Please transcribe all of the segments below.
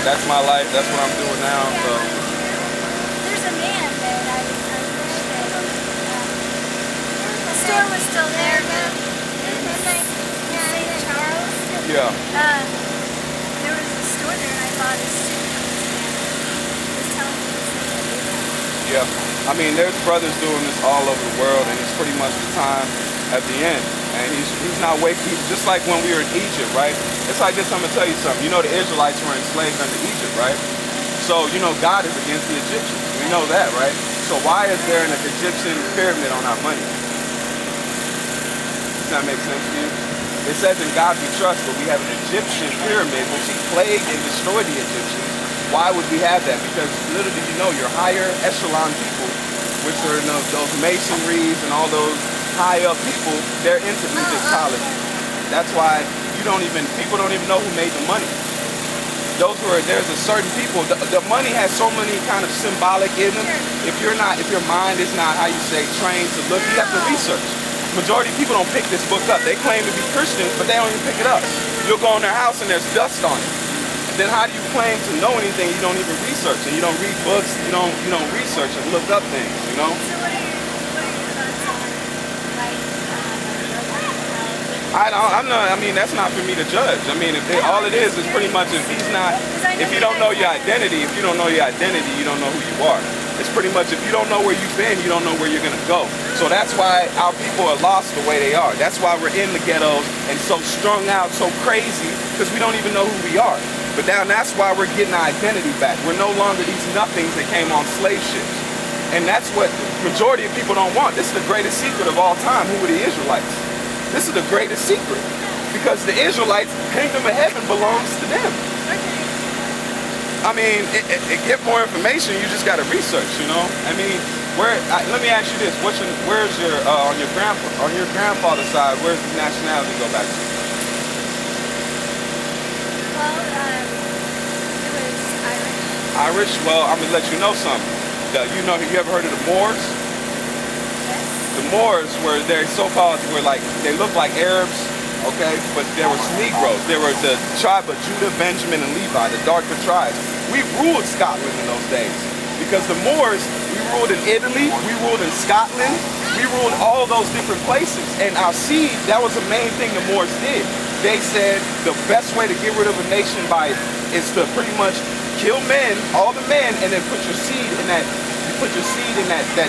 that's my life. That's what I'm doing now. Yeah. So There's a man that I wish that the store was still there in St. Charles. yeah, There was a store there and I bought a suit from this man. He was telling me this thing that they found. yeah. I mean, there's brothers doing this all over the world, and it's pretty much the time at the end. And he's not waking. Just like when we were in Egypt, right? It's like this. I'm gonna tell you something. You know, the Israelites were enslaved under Egypt, right? So you know, God is against the Egyptians. We know that, right? So why is there an Egyptian pyramid on our money? Does that make sense to you? It says in God we trust, but we have an Egyptian pyramid which he plagued and destroyed the Egyptians. Why would we have that? Because little did you know, your higher echelon people, which are those masonries and all those high up people, they're into Egyptology. That's why people don't even know who made the money. There's a certain people, the money has so many kind of symbolic in them. If your mind is not, how you say, trained to look, you have to research. Majority of people don't pick this book up. They claim to be Christians, but they don't even pick it up. You'll go in their house and there's dust on it. Then how do you claim to know anything you don't even research? And you don't read books, you don't research and look up things, you know? So what are your thoughts on I mean, that's not for me to judge. I mean, all it is pretty much if you don't know your identity, you don't know who you are. It's pretty much if you don't know where you've been, you don't know where you're gonna go. So that's why our people are lost the way they are. That's why we're in the ghettos and so strung out, so crazy, because we don't even know who we are. But now that's why we're getting our identity back. We're no longer these nothings that came on slave ships. And that's what the majority of people don't want. This is the greatest secret of all time. Who were the Israelites? This is the greatest secret. Because the Israelites, kingdom of heaven belongs to them. I mean, get more information, you just got to research, you know? I mean, let me ask you this. Where's your, on your grandfather's side, where's the nationality go back to? Well, it was Irish. Irish? Well, I'm going to let you know something. You ever heard of the Moors? Yes. The Moors were, they look like Arabs, okay? But there was Negroes. They were the tribe of Judah, Benjamin, and Levi, the darker tribes. We ruled Scotland in those days. Because the Moors, we ruled in Italy, we ruled in Scotland, we ruled all those different places. And our seed, that was the main thing the Moors did. They said the best way to get rid of a nation is to pretty much kill men, all the men, and then put your seed in that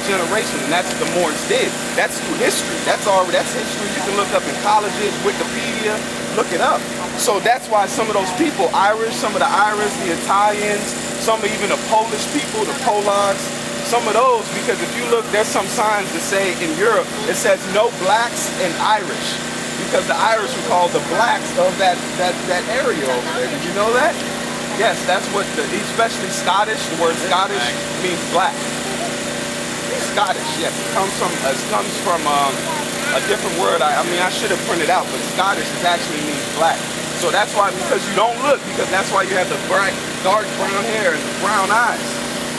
generation, and that's what the Moors did. That's through history. That's history you can look up in colleges, Wikipedia, look it up. So that's why some of those people, some of the Irish, the Italians, some even the Polish people, the Polacks, some of those, because if you look, there's some signs that say in Europe, it says no blacks and Irish, because the Irish were called the blacks of that area over there. Did you know that? Yes, that's what, especially Scottish, the word Scottish means black. Scottish, yes, it comes from a different word. I mean, I should have printed out, but Scottish actually means black. So that's why, because you don't look, because that's why you have the bright, dark brown hair and the brown eyes,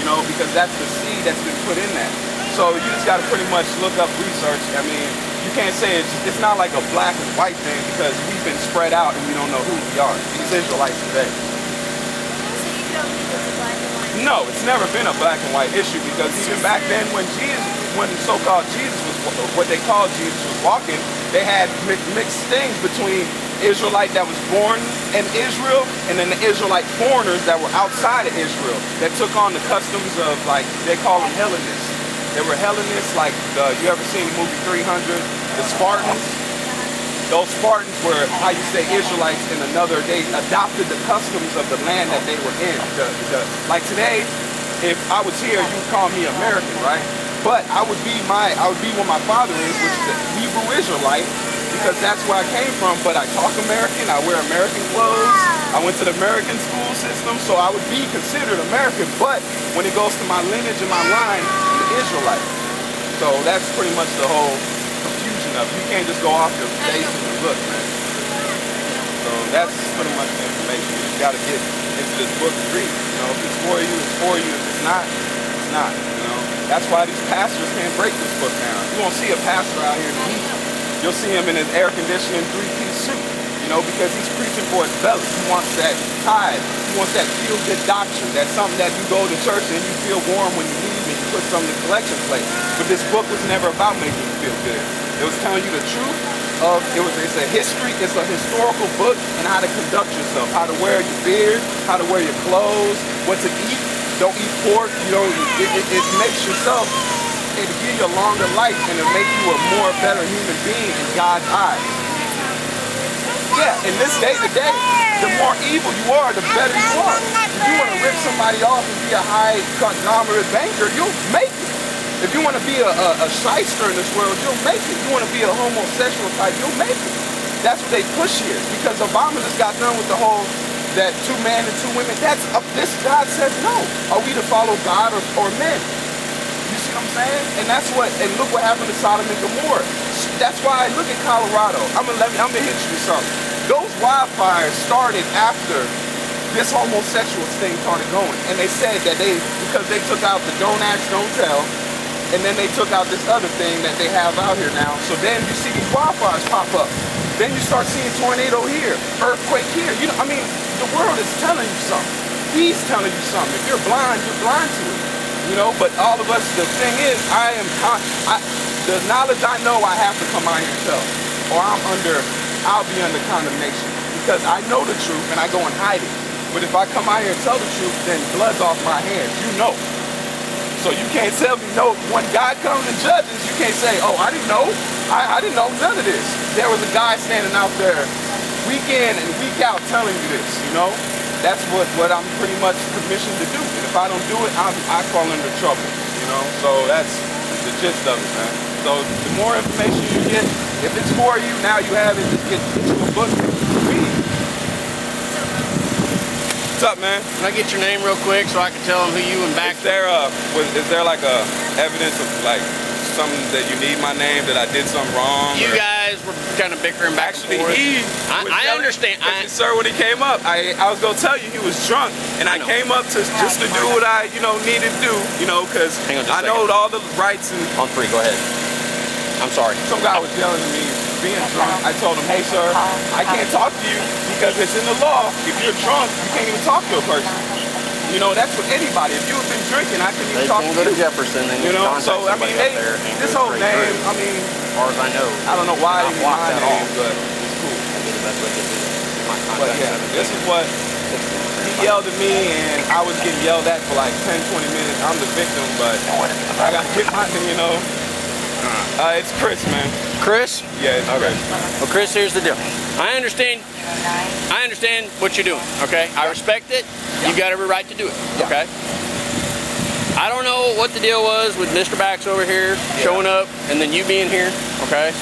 you know, because that's the seed that's been put in that. So you just got to pretty much look up research. I mean, you can't say it's not like a black and white thing, because we've been spread out and we don't know who we are. These Israelites today. So you don't think it's a black and white? No, it's never been a black and white issue, because even back then when so-called Jesus was, what they called Jesus was walking, they had mixed things between Israelite that was born in Israel and then the Israelite foreigners that were outside of Israel that took on the customs of, like, they call them Hellenists. They were Hellenists, like, you ever seen the movie 300, the Spartans? Those Spartans were, how you say, Israelites in another, they adopted the customs of the land that they were in. Like today, if I was here, you would call me American, right? But I would be what my father is, which is a Hebrew Israelite, because that's where I came from. But I talk American, I wear American clothes, I went to the American school system, so I would be considered American. But when it goes to my lineage and my line, I'm an Israelite. So that's pretty much the whole confusion of it. You can't just go off your face and look, man. So that's pretty much the information. You just got to get into this book and read. You know, if it's for you, it's for you. If it's not, it's not. You know, that's why these pastors can't break this book down. You won't see a pastor out here in the heat. You'll see him in his air conditioning 3-piece suit. You know, because he's preaching for his belly. He wants that tithe. He wants that feel-good doctrine. That's something that you go to church and you feel warm when you leave and you put something in the collection plate. But this book was never about making you feel good. It was telling you the truth of, it's a historical book and how to conduct yourself, how to wear your beard, how to wear your clothes, what to eat. Don't eat pork. It makes yourself, it give you a longer life and it make you a more better human being in God's eyes. Yeah, in this day to day, the more evil you are, the better you are. If you want to rip somebody off and be a high conglomerate banker, you'll make it. If you want to be a shyster in this world, you'll make it. If you want to be a homosexual type, you'll make it. That's what they push here. Because Obama just got done with the whole that 2 men and 2 women. This God says no. Are we to follow God or men? You see what I'm saying? And look what happened to Sodom and Gomorrah. That's why I look at Colorado. I'm gonna hit you with something. Those wildfires started after this homosexual thing started going. And they said that because they took out the don't ask, don't tell, and then they took out this other thing that they have out here now. So then you see these wildfires pop up. Then you start seeing tornado here, earthquake here. The world is telling you something. He's telling you something. If you're blind to it. But all of us, the thing is, the knowledge I know I have to come out here and tell. Or I'll be under condemnation. Because I know the truth and I go and hide it. But if I come out here and tell the truth, then blood's off my hands. So you can't tell me no. When God comes and judges, you can't say, oh, I didn't know. I didn't know none of this. There was a guy standing out there week in and week out telling you this, That's what I'm pretty much commissioned to do. And if I don't do it, I fall under trouble, So that's the gist of it, man. So the more information you get, if it's for you, now you have it, just get you a book, read. What's up, man? Can I get your name real quick so I can tell them who you and back? Is there like a evidence of like something that you need my name, that I did something wrong? You guys were kind of bickering back and forth. I understand. Sir, when he came up, I was gonna tell you he was drunk, and I came up just to do what I needed to do, because I know all the rights and. On 3, go ahead. I'm sorry. Some guy was yelling at me, being drunk. I told him, hey sir, I can't talk to you because it's in the law. If you're drunk, you can't even talk to a person. That's with anybody. If you've been drinking, I couldn't even talk to you. They can go to Jefferson and so I mean, this whole name, as far as I know, I don't know why they blocked that name, but it's cool. But yeah, this is what he yelled at me, and I was getting yelled at for like 10, 20 minutes. I'm the victim, but I got to get my, it's Chris, man. Chris? Yeah, it's Chris. Well, Chris, here's the deal. I understand what you're doing, okay? I respect it. You got every right to do it, okay? I don't know what the deal was with Mr. Bax over here showing up and then you being here, okay?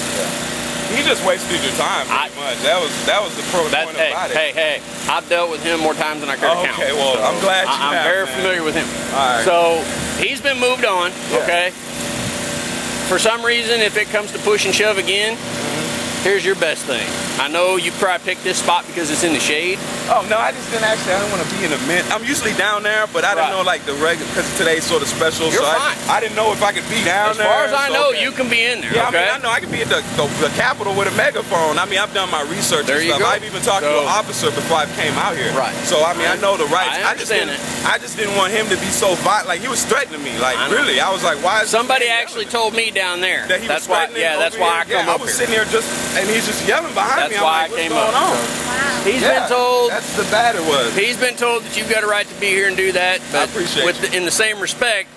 He just wasted your time pretty much. That was the point about it. Hey, I've dealt with him more times than I care to count. Okay, well, so I'm glad you have, I'm very familiar with him. All right. So he's been moved on, okay? For some reason, if it comes to push and shove again, here's your best thing. I know you probably picked this spot because it's in the shade. Oh, no, I just didn't actually. I don't want to be in a mint. I'm usually down there, but I didn't know like the regular, because today's sort of special. You're fine. I didn't know if I could be down there. As far as I know, you can be in there. Yeah, okay? I know I can be at the Capitol with a megaphone. I've done my research and stuff. I've even talked to an officer before I came out here. Right. So, I know the rights. I understand I just didn't want him to be so violent. Like, he was threatening me. Like, really. I was like, why is somebody actually told me down there. That he that's was why. Yeah, that's why I come up here. I was sitting here and he's just yelling behind me. That's why I came up. What's going on? Wow. He's been told. That's the bad it was. He's been told that you've got a right to be here and do that. But I appreciate it. In the same respect,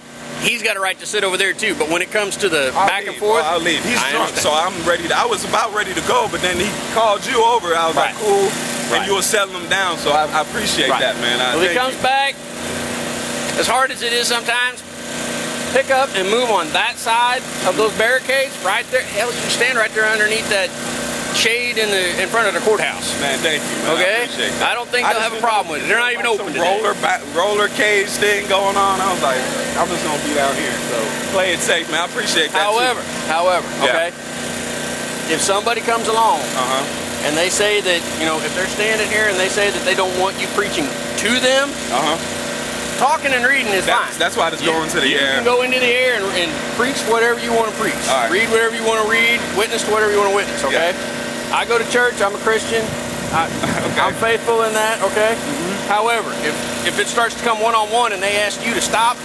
he's got a right to sit over there too. But when it comes to the back and forth, I'll leave. He's drunk, so I'm ready. I was about ready to go, but then he called you over. I was like, cool, and you were settling him down. So I appreciate that, man. When he comes back, as hard as it is sometimes, pick up and move on that side of those barricades right there. Hell, you can stand right there underneath that shade in front of the courthouse. Man, thank you, man. Okay? I appreciate that. I don't think they'll have a problem with it. They're not even open today. Roller cage thing going on. I was like, I'm just gonna be down here. So play it safe, man. I appreciate that. However, okay, if somebody comes along and they say that, if they're standing here and they say that they don't want you preaching to them, talking and reading is fine. That's why I just go into the air. You can go into the air and preach whatever you want to preach. Read whatever you want to read. Witness to whatever you want to witness, okay? I go to church. I'm a Christian. I'm faithful in that, okay? However, if it starts to come one-on-one and they ask you to stop,